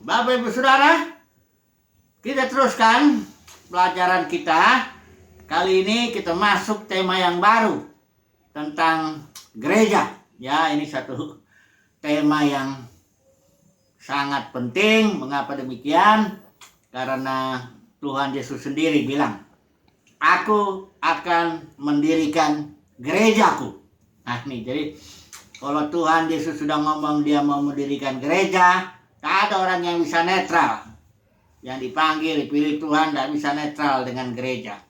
Bapak Ibu Saudara, kita teruskan pelajaran kita. Kali ini kita masuk tema yang baru tentang gereja. Ya, ini satu tema yang sangat penting. Mengapa demikian? Karena Tuhan Yesus sendiri bilang, "Aku akan mendirikan gerejaku." Nah nih, jadi kalau Tuhan Yesus sudah ngomong dia mau mendirikan gereja, tak ada orang yang bisa netral. Yang dipanggil, dipilih Tuhan tidak bisa netral dengan gereja.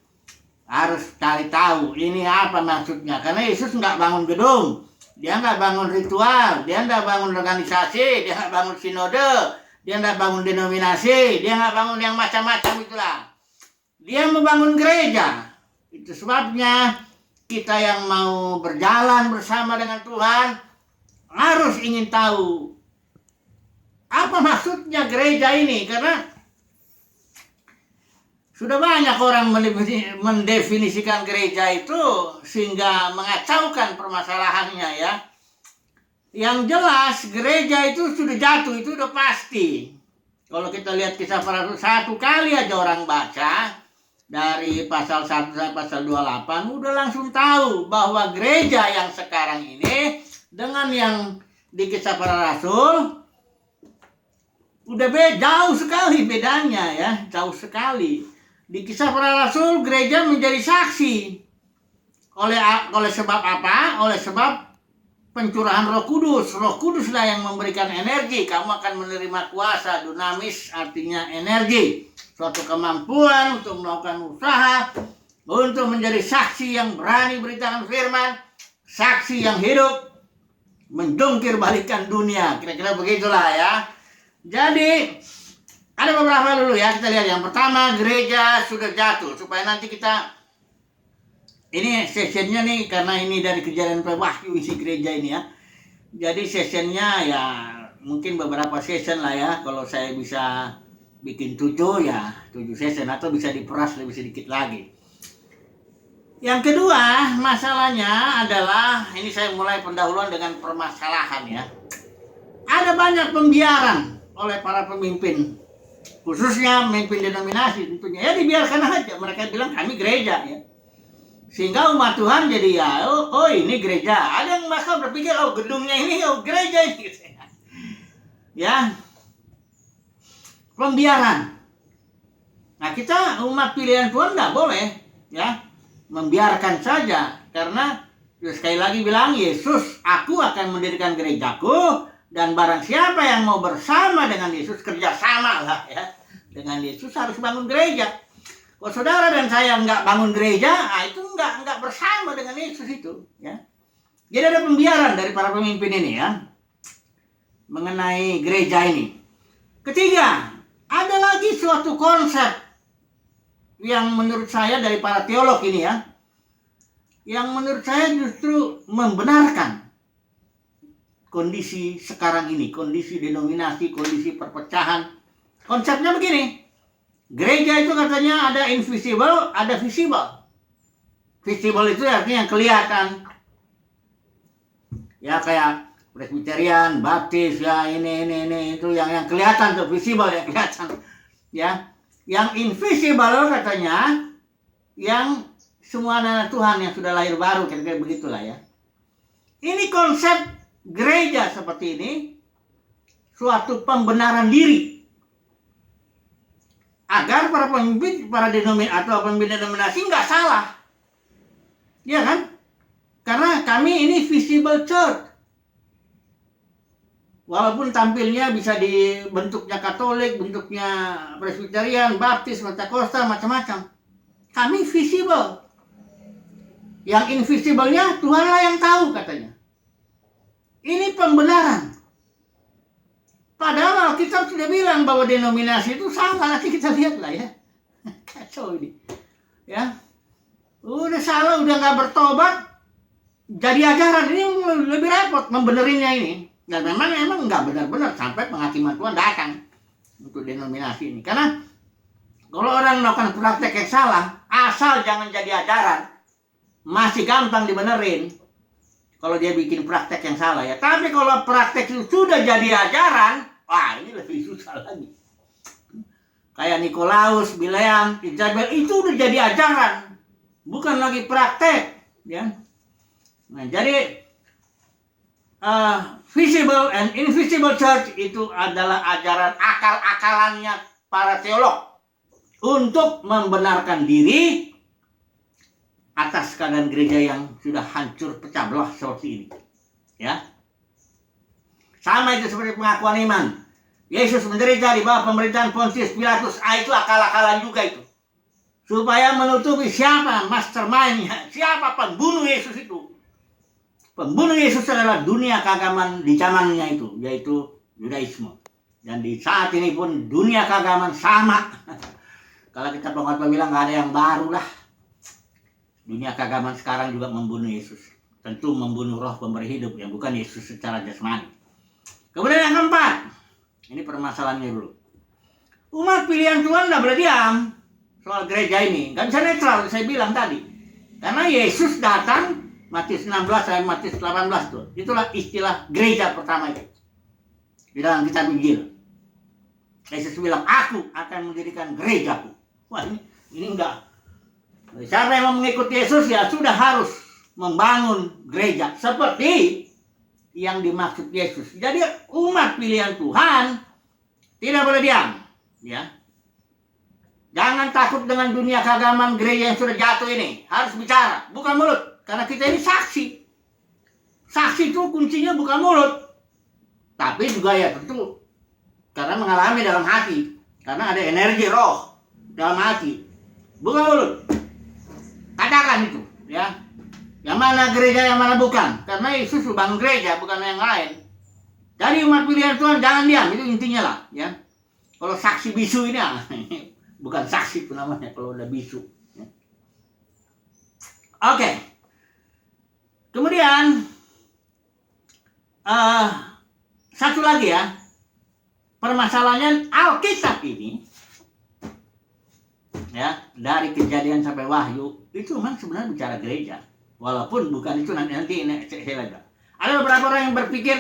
Harus cari tahu ini apa maksudnya. Karena Yesus nggak bangun gedung, dia nggak bangun ritual, dia nggak bangun organisasi, dia nggak bangun sinode, dia nggak bangun denominasi, dia nggak bangun yang macam-macam itulah. Dia membangun gereja. Itu sebabnya kita yang mau berjalan bersama dengan Tuhan harus ingin tahu apa maksudnya gereja ini, karena sudah banyak orang mendefinisikan gereja itu sehingga mengacaukan permasalahannya ya. Yang jelas gereja itu sudah jatuh, itu udah pasti. Kalau kita lihat Kisah Para Rasul, satu kali aja orang baca dari pasal 1 sampai pasal 28 udah langsung tahu bahwa gereja yang sekarang ini dengan yang di Kisah Para Rasul udah jauh sekali bedanya ya, jauh sekali. Di Kisah Para Rasul gereja menjadi saksi. Oleh sebab apa? Oleh sebab pencurahan Roh Kudus. Roh Kuduslah yang memberikan energi. Kamu akan menerima kuasa, dunamis artinya energi. Suatu kemampuan untuk melakukan usaha, untuk menjadi saksi yang berani beritakan firman, saksi yang hidup, menjungkir balikan dunia. Kira-kira begitulah ya. Jadi ada beberapa dulu ya, kita lihat. Yang pertama, gereja sudah jatuh. Supaya nanti kita, ini sessionnya nih, karena ini dari Kejadian sampai Wahyu isi gereja ini ya. Jadi sessionnya ya mungkin beberapa session lah ya. Kalau saya bisa bikin 7 ya 7 session, atau bisa diperas lebih sedikit lagi. Yang kedua masalahnya adalah, ini saya mulai pendahuluan dengan permasalahan ya. Ada banyak pembiaran oleh para pemimpin, khususnya pemimpin denominasi tentunya. Ya dibiarkan aja, mereka bilang kami gereja ya. Sehingga umat Tuhan jadi ya, oh ini gereja. Ada yang bahkan berpikir, oh gedungnya ini, oh gereja ini. Ya, pembiaran. Nah kita umat pilihan Tuhan nggak boleh ya membiarkan saja, karena sekali lagi bilang Yesus, aku akan mendirikan gerejaku, dan barang siapa yang mau bersama dengan Yesus, kerjasama lah ya dengan Yesus, harus bangun gereja. Kalau saudara dan saya nggak bangun gereja, itu nggak bersama dengan Yesus itu ya. Jadi ada pembiaran dari para pemimpin ini ya mengenai gereja ini. Ketiga, ada lagi suatu konsep yang menurut saya dari para teolog ini ya, yang menurut saya justru membenarkan kondisi sekarang ini, kondisi denominasi, kondisi perpecahan. Konsepnya begini, gereja itu katanya ada invisible, ada visible. Visible itu artinya yang kelihatan. Ya kayak Presbyterian, Baptis, ya ini itu yang kelihatan tuh, visible yang kelihatan. Ya, yang invisible katanya yang semua anak Tuhan yang sudah lahir baru, kira-kira begitulah ya. Ini konsep gereja seperti ini, suatu pembenaran diri agar para pemimpin, para denominasi nggak salah, ya kan? Karena kami ini visible church, walaupun tampilnya bisa di bentuknya Katolik, bentuknya Presbyterian, Baptis, Pentakosta, macam-macam. Kami visible. Yang invisible-nya Tuhanlah yang tahu katanya. Ini pembenaran. Padahal kita sudah bilang bahwa denominasi itu salah. Nanti kita lihat lah ya. Kacau ini. Ya. Udah salah, udah gak bertobat. Jadi ajaran ini lebih repot membenerinnya ini. Dan memang gak benar-benar sampai penghakiman Tuhan datang untuk denominasi ini. Karena kalau orang melakukan praktek yang salah, asal jangan jadi ajaran, masih gampang dibenerin. Kalau dia bikin praktek yang salah ya. Tapi kalau praktek itu sudah jadi ajaran, wah ini lebih susah. susah lagi. Kayak Nikolaus, Bileam, Isabel itu udah jadi ajaran, bukan lagi praktek, ya. Nah, jadi visible and invisible church itu adalah ajaran akal-akalannya para teolog untuk membenarkan diri atas keadaan gereja yang sudah hancur pecah belah seperti ini, ya. Sama itu seperti pengakuan iman. Yesus menderita di bawah pemerintahan Pontius Pilatus. Itu akal-akalan juga itu. Supaya menutupi siapa mastermind-nya, siapa pembunuh Yesus itu. Pembunuh Yesus adalah dunia keagamaan di zamannya itu, yaitu Yudaisme. Dan di saat ini pun dunia keagamaan sama. Kalau kita pengkhotbah bilang nggak ada yang baru lah. Dunia keagamaan sekarang juga membunuh Yesus. Tentu membunuh roh pemberi hidup yang bukan Yesus secara jasmani. Kemudian yang keempat. Ini permasalahannya dulu. Umat pilihan Tuhan tidak boleh diam soal gereja ini. Nggak bisa netral, saya bilang tadi. Karena Yesus datang, Matius 16 sampai Matius 18 tuh. Itulah istilah gereja pertama itu. Di dalam kitab Injil. Yesus bilang, aku akan mendirikan gerejaku. Wah, ini enggak. Siapa yang mau mengikuti Yesus ya sudah harus membangun gereja. Seperti yang dimaksud Yesus. Jadi umat pilihan Tuhan tidak boleh diam, ya. Jangan takut dengan dunia keagamaan gereja yang sudah jatuh ini. Harus bicara, bukan mulut. Karena kita ini saksi. Saksi itu kuncinya bukan mulut. Tapi juga ya tentu karena mengalami dalam hati. Karena ada energi roh dalam hati. Bukan mulut. Katakan itu, ya. Yang mana gereja, yang mana bukan. Karena Yesus bangun gereja, bukan yang lain. Jadi umat pilihan Tuhan jangan diam, itu intinya lah, ya. Kalau saksi bisu ini, bukan saksi itu namanya kalau udah bisu. Ya. Oke. Kemudian satu lagi ya, permasalahannya Alkitab ini, ya, dari Kejadian sampai Wahyu itu memang sebenarnya bicara gereja. Walaupun bukan itu nanti saya lihat. Ada beberapa orang yang berpikir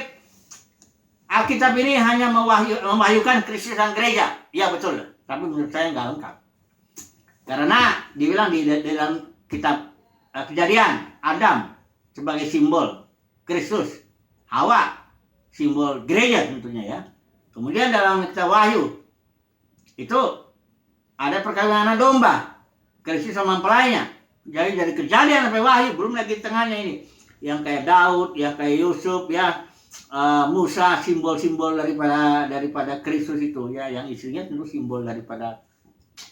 Alkitab ini hanya mewahyukan Kristus dan gereja. Iya betul, tapi menurut saya nggak lengkap. Karena dibilang di dalam kitab Kejadian, Adam sebagai simbol Kristus, Hawa simbol gereja tentunya ya. Kemudian dalam kitab Wahyu itu ada perkawinan domba, Kristus sama mempelainya. Jadi dari Kejadian sampai Wahyu, belum lagi tengahnya ini yang kayak Daud, yang kayak Yusuf, ya, Musa, simbol-simbol daripada Kristus itu, ya, yang isinya tentu simbol daripada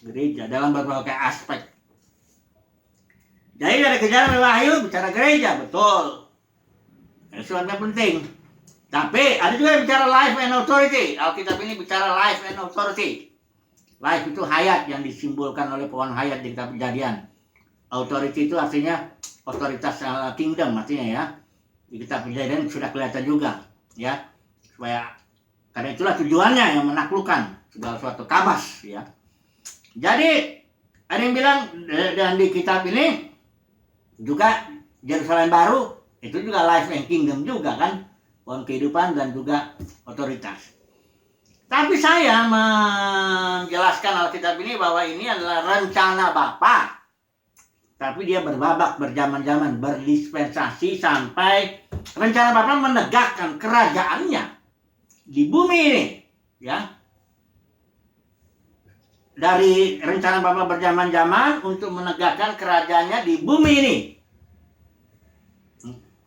gereja dalam berbagai aspek. Jadi dari Kejadian sampai Wahyu bicara gereja, betul. Itu yang penting. Tapi ada juga yang bicara life and authority. Alkitab ini bicara life and authority. Life itu hayat yang disimbolkan oleh pohon hayat di kitab Kejadian. Authority itu artinya otoritas kingdom artinya ya. Di kitab Kejadian sudah kelihatan juga ya. Supaya karena itulah tujuannya yang menaklukkan segala suatu kabas ya. Jadi ada yang bilang dan di kitab ini juga Yerusalem baru itu juga life and kingdom juga kan. Pohon kehidupan dan juga otoritas. Tapi saya menjelaskan Alkitab ini bahwa ini adalah rencana Bapa. Tapi dia berbabak, berzaman-zaman, berdispensasi sampai rencana Bapa menegakkan kerajaannya di bumi ini, ya. Dari rencana Bapa berzaman-zaman untuk menegakkan kerajaannya di bumi ini.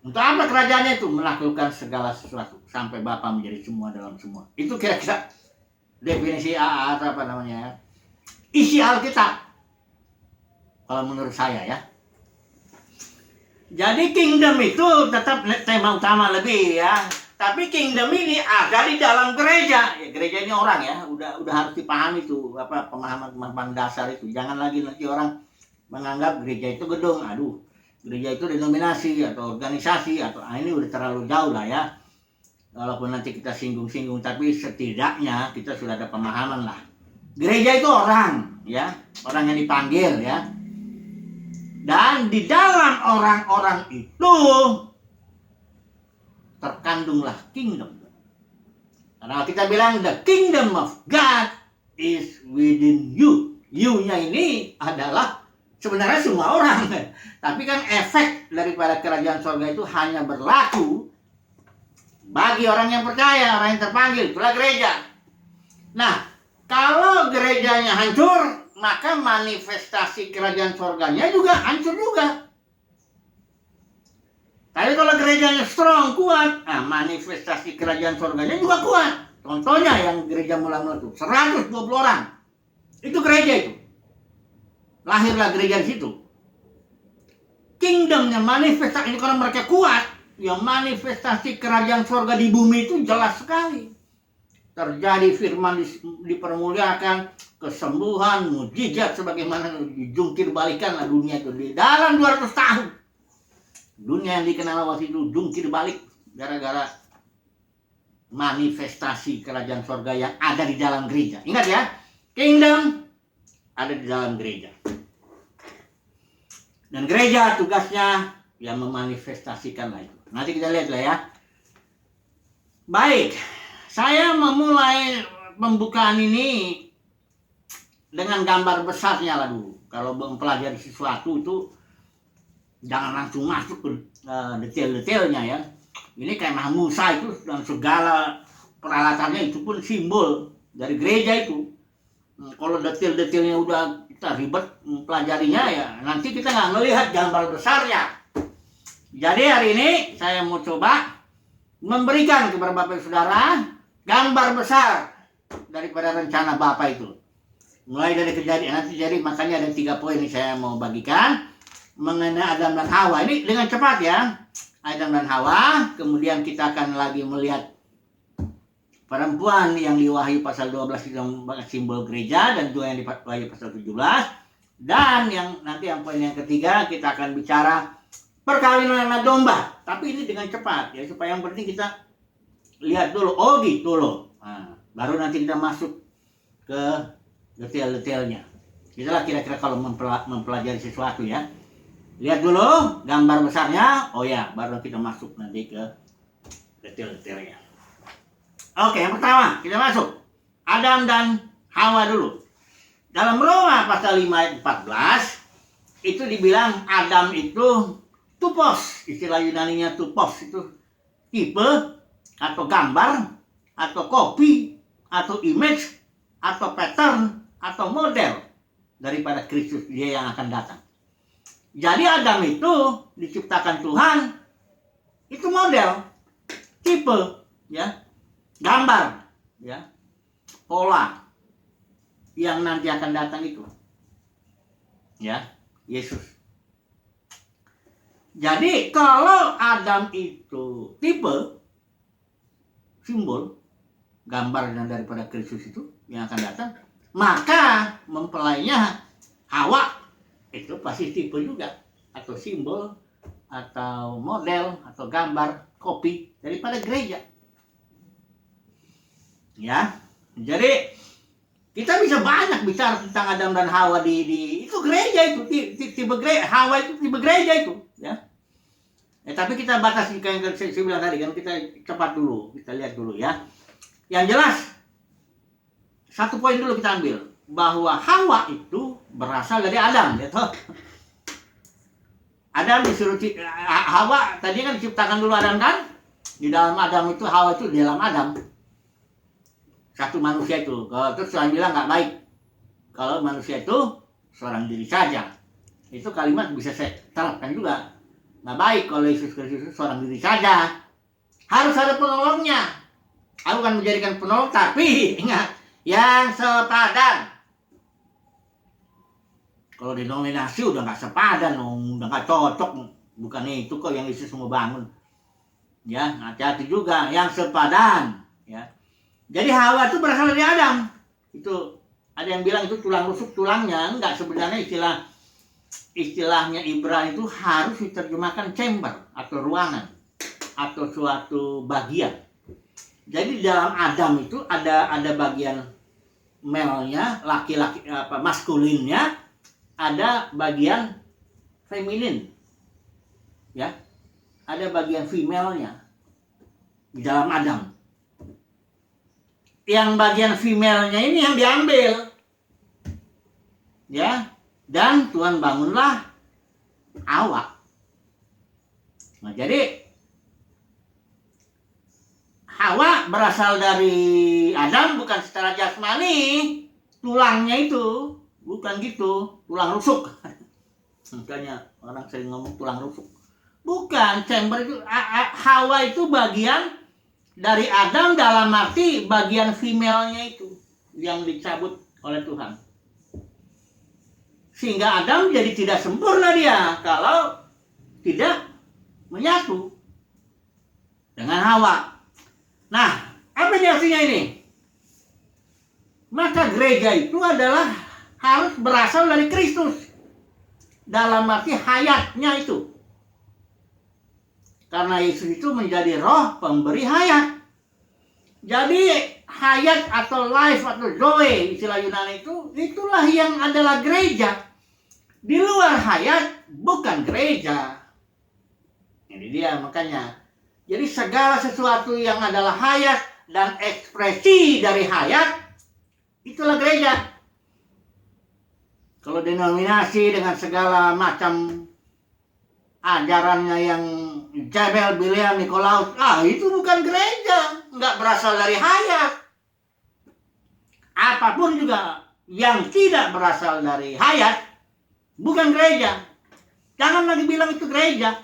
Untuk apa kerajaannya itu? Menaklukkan segala sesuatu sampai Bapa menjadi semua dalam semua. Itu kira-kira definisi atau apa namanya? Isi Alkitab. Kalau menurut saya ya. Jadi kingdom itu tetap tema utama lebih ya. Tapi kingdom ini ada di dalam gereja. Ya, gereja ini orang ya, udah harus dipahami itu apa pemahaman dasar itu. Jangan lagi nanti orang menganggap gereja itu gedung. Aduh, gereja itu denominasi atau organisasi atau ini udah terlalu jauh lah ya. Walaupun nanti kita singgung-singgung, tapi setidaknya kita sudah ada pemahaman lah. Gereja itu orang ya, orang yang dipanggil ya. Dan di dalam orang-orang itu terkandunglah kingdom. Karena kita bilang the kingdom of God is within you. You-nya ini adalah sebenarnya semua orang. Tapi kan efek daripada kerajaan surga itu hanya berlaku bagi orang yang percaya, orang yang terpanggil. Itulah gereja. Nah, kalau gerejanya hancur, maka manifestasi kerajaan surganya juga hancur juga. Tapi kalau gerejanya strong, kuat, nah manifestasi kerajaan surganya juga kuat. Contohnya yang gereja mula-mula itu 120 orang. Itu gereja itu. Lahirlah gereja di situ. Kingdomnya manifestasi, ini karena mereka kuat. Yang manifestasi kerajaan surga di bumi itu jelas sekali. Terjadi firman dipermuliakan, kesembuhan, mujizat sebagaimana dijungkir balikanlah dunia itu di dalam 200 tahun. Dunia yang dikenal waktu itu jungkir balik gara-gara manifestasi kerajaan surga yang ada di dalam gereja. Ingat ya, kingdom ada di dalam gereja. Dan gereja tugasnya yang memanifestasikan itu. Nanti kita lihat lah ya. Baik, saya memulai pembukaan ini dengan gambar besarnya lah dulu. Kalau mempelajari sesuatu itu jangan langsung masuk ke detail-detailnya ya. Ini kayak Musa itu dan segala peralatannya itu pun simbol dari gereja itu. Kalau detail-detailnya udah kita ribet mempelajarinya ya, nanti kita nggak melihat gambar besarnya. Jadi hari ini saya mau coba memberikan kepada Bapak Ibu Saudara gambar besar daripada rencana Bapak itu. Mulai dari kejadian nanti, jadi makanya ada 3 poin yang saya mau bagikan mengenai Adam dan Hawa. Ini dengan cepat ya. Adam dan Hawa, kemudian kita akan lagi melihat perempuan yang di Wahyu pasal 12 itu yang simbol gereja, dan juga yang di Wahyu pasal 17. Dan yang nanti yang poin yang ketiga kita akan bicara perkawinan anak domba. Tapi ini dengan cepat ya, supaya yang penting kita lihat dulu, oh gitu loh. Nah, baru nanti kita masuk ke detail-detailnya. Itulah kira-kira kalau mempelajari sesuatu ya. Lihat dulu gambar besarnya, oh ya, baru kita masuk nanti ke detail-detailnya. Oke, yang pertama kita masuk Adam dan Hawa dulu. Dalam Roma pasal 5 ayat 14 itu dibilang Adam itu tupos, istilah Yunaninya tupos itu tipe atau gambar atau kopi atau image atau pattern atau model daripada Kristus, dia yang akan datang. Jadi Adam itu diciptakan Tuhan, itu model, tipe, ya, gambar, ya, pola yang nanti akan datang itu, ya, Yesus. Jadi kalau Adam itu tipe, simbol, gambar dan daripada Kristus itu yang akan datang, maka mempelainya Hawa itu pasti tipe juga, atau simbol, atau model, atau gambar, kopi daripada gereja. Ya, jadi kita bisa banyak bicara tentang Adam dan Hawa di itu gereja itu, tipe gereja, Hawa itu tipe gereja itu, ya. Tapi kita batasi kayak yang saya bilang tadi kan, kita cepat dulu, kita lihat dulu ya. Yang jelas, satu poin dulu kita ambil, bahwa Hawa itu berasal dari Adam, gitu. Adam disuruh Hawa tadi kan diciptakan dulu Adam kan? Di dalam Adam itu, Hawa itu di dalam Adam. Satu manusia itu. Terus Tuhan bilang nggak baik kalau manusia itu seorang diri saja. Itu kalimat bisa saya terapkan juga. Nggak baik kalau Yesus Kristus itu seorang diri saja. Harus ada penolongnya. Aku akan menjadikan penolong, tapi ingat, yang sepadan. Kalau denominasi udah nggak sepadan, udah nggak cocok. Bukan itu kok yang Yesus mau bangun. Ya, hati-hati juga. Yang sepadan. Ya. Jadi Hawa itu berasal dari Adam. Itu ada yang bilang itu tulang rusuk tulangnya. Enggak, sebenarnya istilahnya Ibrani itu harus diterjemahkan chamber atau ruangan atau suatu bagian. Jadi dalam Adam itu ada bagian male-nya, laki-laki maskulinnya, ada bagian feminin. Ya. Ada bagian female-nya di dalam Adam. yang bagian female-nya ini yang diambil. Ya, dan Tuhan bangunlah Hawa. Nah, jadi Hawa berasal dari Adam bukan secara jasmani, tulangnya itu bukan gitu, tulang rusuk. Makanya orang sering ngomong tulang rusuk. Bukan, chamber itu Hawa itu bagian dari Adam, dalam arti bagian female-nya itu yang dicabut oleh Tuhan. Sehingga Adam jadi tidak sempurna dia kalau tidak menyatu dengan Hawa. Nah, apa ini artinya ini? Maka gereja itu adalah harus berasal dari Kristus. Dalam arti hayatnya itu. Karena Yesus itu menjadi roh pemberi hayat. Jadi hayat atau life atau zoe istilah Yunani itu, itulah yang adalah gereja. Di luar hayat bukan gereja. Ini dia makanya. Jadi segala sesuatu yang adalah hayat dan ekspresi dari hayat, itulah gereja. Kalau denominasi dengan segala macam ajarannya yang Jabel, Bileam, Nikolaus, itu bukan gereja, nggak berasal dari hayat. Apapun juga yang tidak berasal dari hayat, bukan gereja. Jangan lagi bilang itu gereja.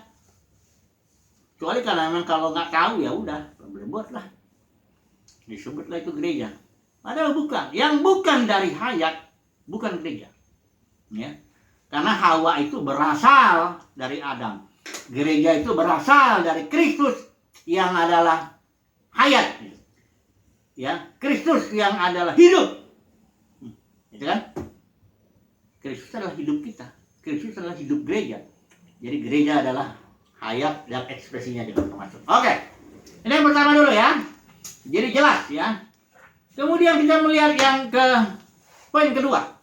Kecuali karena memang kalau nggak tahu ya udah, boleh buatlah. Disebutlah itu gereja. Padahal bukan. Yang bukan dari hayat, bukan gereja. Ya. Karena Hawa itu berasal dari Adam. Gereja itu berasal dari Kristus yang adalah hayat. Ya, Kristus yang adalah hidup. Gitu kan? Kristus adalah hidup kita. Kristus adalah hidup gereja. Jadi gereja adalah hayat dan ekspresinya juga termasuk. Oke. Ini yang pertama dulu ya. Jadi jelas ya. Kemudian kita melihat yang ke poin kedua.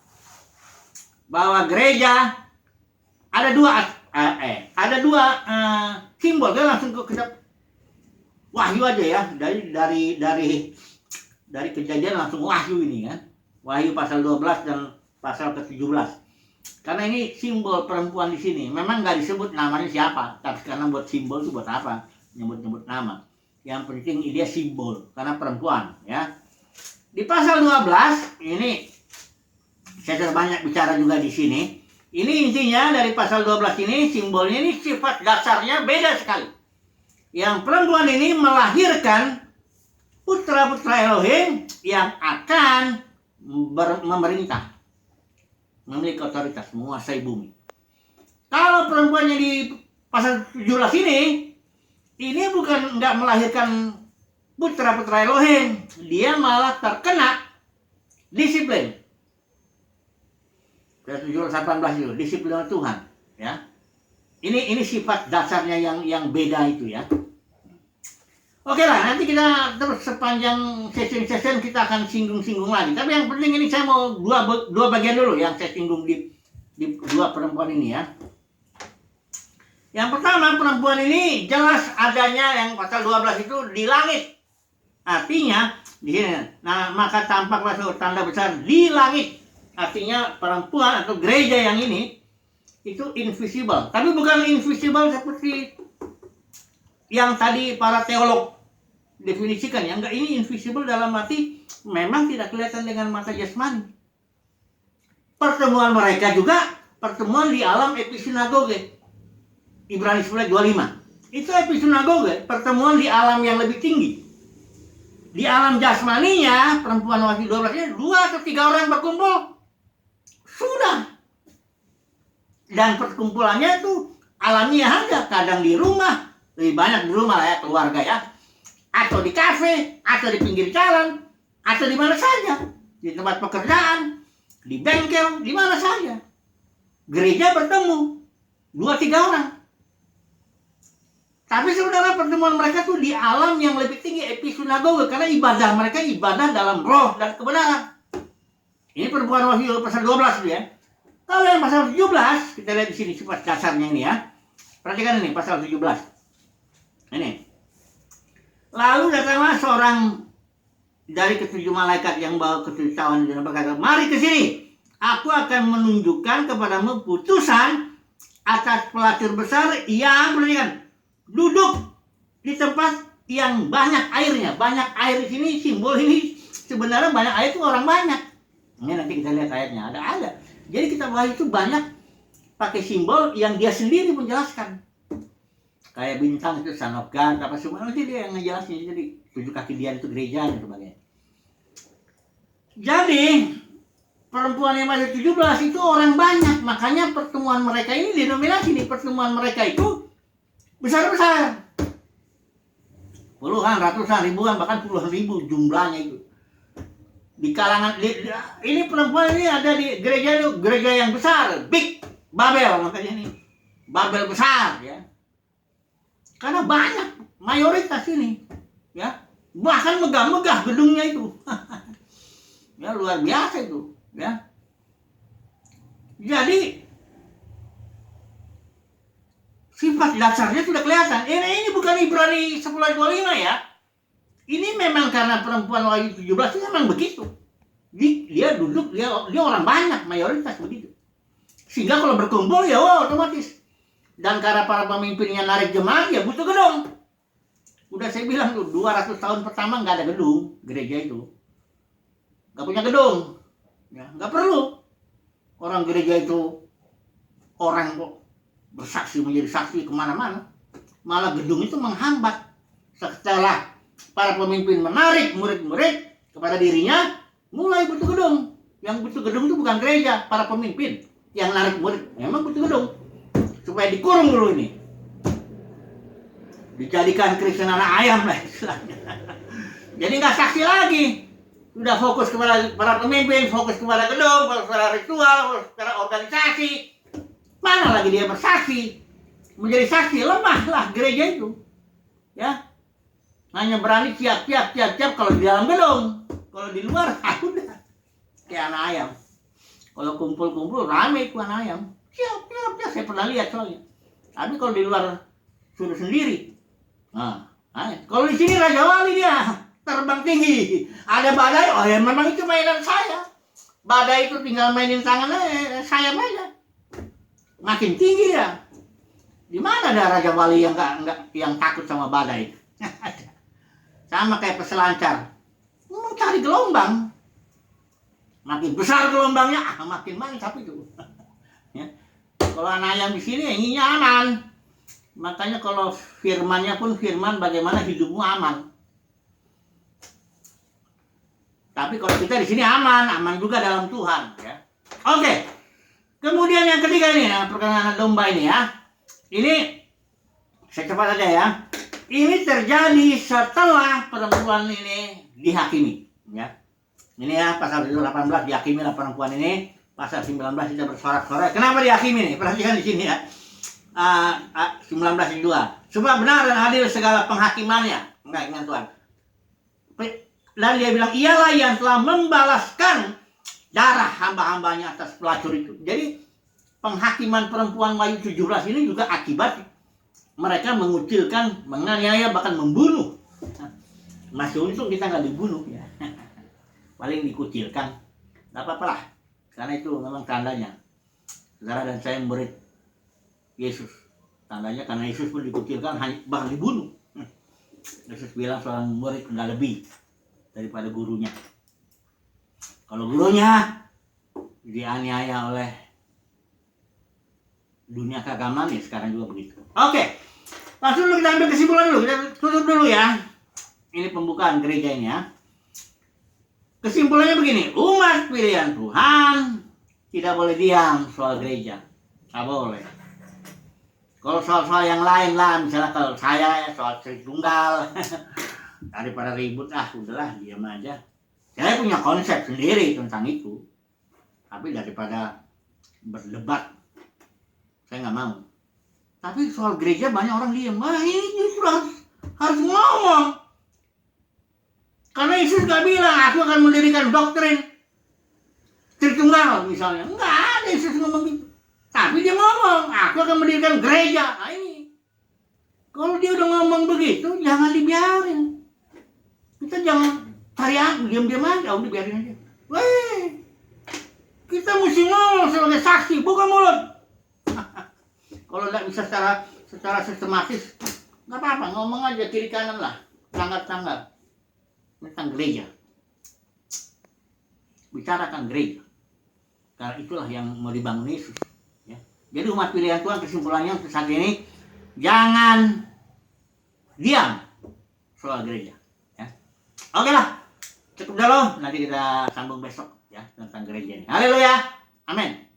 Bahwa gereja ada dua simbol. Kita langsung ke kitab Wahyu aja ya. Dari Kejadian langsung Wahyu ini kan. Wahyu pasal 12 dan pasal ke-17. Karena ini simbol perempuan di sini. Memang nggak disebut namanya siapa. Tapi karena buat simbol itu buat apa? Nyebut-nyebut nama. Yang penting dia simbol. Karena perempuan ya. Di pasal 12 ini saya banyak bicara juga di sini. Ini intinya dari pasal 12 ini, simbolnya ini sifat dasarnya beda sekali. Yang perempuan ini melahirkan putra-putra Elohim yang akan memerintah, memiliki otoritas, menguasai bumi. Kalau perempuannya di pasal 17 ini bukan nggak melahirkan putra-putra Elohim, dia malah terkena disiplin. 17-18 itu disiplin Tuhan, ya. Ini sifat dasarnya yang beda itu ya. Oke lah, nanti kita terus sepanjang session kita akan singgung-singgung lagi. Tapi yang penting ini saya mau dua bagian dulu yang saya singgung di dua perempuan ini ya. Yang pertama, perempuan ini jelas adanya yang pasal 12 itu di langit. Artinya di sini. Nah, maka tampaklah suatu tanda besar di langit. Artinya perempuan atau gereja yang ini itu invisible. Tapi bukan invisible seperti yang tadi para teolog definisikan ya. Enggak, ini invisible dalam arti memang tidak kelihatan dengan mata jasmani. Pertemuan mereka juga pertemuan di alam episinagoge. Ibrani 10:25. Itu episinagoge, pertemuan di alam yang lebih tinggi. Di alam jasmaninya, perempuan Wahyu 12-nya 2 atau 3 orang berkumpul. Sudah. Dan perkumpulannya itu alamiah aja. Kadang di rumah, lebih banyak di rumah lah ya, keluarga ya. Atau di kafe, atau di pinggir jalan, atau di mana saja. Di tempat pekerjaan, di bengkel, di mana saja. Gereja bertemu 2-3 orang. Tapi sebenarnya pertemuan mereka tuh di alam yang lebih tinggi, episinagoge. Karena ibadah mereka ibadah dalam roh dan kebenaran. Ini perempuan Wahyu pasal 12 ya. Kalau yang pasal 17, kita lihat di sini sifat dasarnya ini ya. Perhatikan ini pasal 17. Ini. Lalu datanglah seorang dari ketujuh malaikat yang bawa ketujuh cawan dan berkata, mari ke sini, aku akan menunjukkan kepadamu putusan atas pelacur besar yang perhatikan, duduk di tempat yang banyak airnya. Banyak air di sini, simbol ini sebenarnya banyak air itu orang banyak. Ini nanti kita lihat ayatnya, ada. Jadi kita bahas itu banyak pakai simbol yang dia sendiri menjelaskan. Kayak bintang itu Son of God, apa semua nanti dia yang ngejelasin. Jadi 7 kaki dia itu gereja dan sebagainya. Jadi perempuan yang masih 17 itu orang banyak. Makanya pertemuan mereka ini denominasi nih. Pertemuan mereka itu besar-besar. Puluhan, ratusan, ribuan, bahkan puluhan ribu jumlahnya itu. Di kalangan ini perempuan ini ada di gereja itu, gereja yang besar, Big Babel makanya ini. Babel besar ya. Karena banyak mayoritas ini ya. Bahkan megah-megah gedungnya itu. Ya luar biasa itu ya. Jadi sifat dasarnya sudah kelihatan. Ini bukan Ibrani 10:25 ya. Ini memang karena perempuan Wahyu 17 itu memang begitu. Dia duduk, dia orang banyak, mayoritas begitu. Sehingga kalau berkumpul ya otomatis. Dan karena para pemimpinnya narik jemaat ya butuh gedung. Udah saya bilang tuh 200 tahun pertama nggak ada gedung gereja itu. Nggak punya gedung. Ya, nggak perlu. Orang gereja itu orang kok bersaksi menjadi saksi kemana-mana. Malah gedung itu menghambat. Setelah para pemimpin menarik murid-murid kepada dirinya, mulai butuh gedung. Yang butuh gedung itu bukan gereja, para pemimpin yang narik murid. Memang butuh gedung. Supaya dikurung dulu ini. Dijadikan Kristen anak ayam lah istilahnya. Jadi nggak saksi lagi. Sudah fokus kepada para pemimpin, fokus kepada gedung, fokus kepada ritual, fokus kepada organisasi. Mana lagi dia bersaksi? Menjadi saksi, lemah lah gereja itu. Ya. Hanya berani tiap kalau di dalam gedung. Kalau di luar, udah. Kayak anak ayam. Kalau kumpul-kumpul, rame itu anak ayam. Siap, saya pernah lihat soalnya. Tapi kalau di luar, suruh sendiri. Nah, kalau di sini Raja Wali dia, terbang tinggi. Ada badai, oh ya memang itu mainan saya. Badai itu tinggal mainin tangannya, saya aja. Makin tinggi ya. Di mana ada Raja Wali yang yang takut sama badai? Sama kayak peselancar. Mau cari gelombang. Makin besar gelombangnya, makin mantap itu. Ya. Kalau anak ayam di sini inginnya aman. Makanya kalau firmannya pun firman bagaimana hidupmu aman. Tapi kalau kita di sini aman juga dalam Tuhan. Ya. Oke. Kemudian yang ketiga ini ya, perkenanan anak domba ini ya. Ini saya cepat aja ya. Ini terjadi setelah perempuan ini dihakimi. Ya. Ini ya pasal 18 dihakimi lah perempuan ini. Pasal 19 kita bersorak-sorai. Kenapa dihakimi nih? Perhatikan di sini ya. 19:2. Sebab benar dan adil segala penghakimannya. Enggak ingat Tuhan. Dan dia bilang, ialah yang telah membalaskan darah hamba-hambanya atas pelacur itu. Jadi penghakiman perempuan Wahyu 17 ini juga akibat mereka mengucilkan, menganiaya, bahkan membunuh. Masih untung kita nggak dibunuh ya. Paling dikucilkan. Nggak apa-apa lah. Karena itu memang tandanya. Saudara dan saya murid Yesus. Tandanya karena Yesus pun dikucilkan, bahkan dibunuh. Yesus bilang seorang murid nggak lebih daripada gurunya. Kalau gurunya dianiaya oleh dunia keagamaan ya sekarang juga begitu. Oke, langsung dulu kita ambil kesimpulan dulu. Kita tutup dulu ya. Ini pembukaan gereja ini ya. Kesimpulannya begini, umat pilihan Tuhan tidak boleh diam soal gereja. Nggak boleh. Kalau soal-soal yang lain lah, misalnya kalau saya soal Tritunggal, daripada ribut, udahlah diam aja. Saya punya konsep sendiri tentang itu. Tapi daripada berdebat, saya nggak mau. Tapi soal gereja banyak orang diam. Ini justru harus ngomong. Karena Yesus nggak bilang, aku akan mendirikan doktrin Tritunggal misalnya. Nggak ada Yesus ngomong gitu. Tapi dia ngomong, aku akan mendirikan gereja. Nah ini. Kalau dia udah ngomong begitu, jangan dibiarin. Kita jangan teriak, diam-diam aja, udah biarin aja. Weh, kita mesti ngomong sebagai saksi, bukan mulut. Kalau nggak bisa secara sistematis, nggak apa-apa, ngomong aja kiri kanan lah, tanggal tentang gereja. Bicarakan gereja, karena itulah yang mau dibangun Yesus. Ya. Jadi umat pilihan Tuhan, kesimpulannya untuk saat ini, jangan diam soal gereja. Ya. Oke lah, cukup dulu, nanti kita sambung besok ya tentang gereja ini. Haleluya, amin.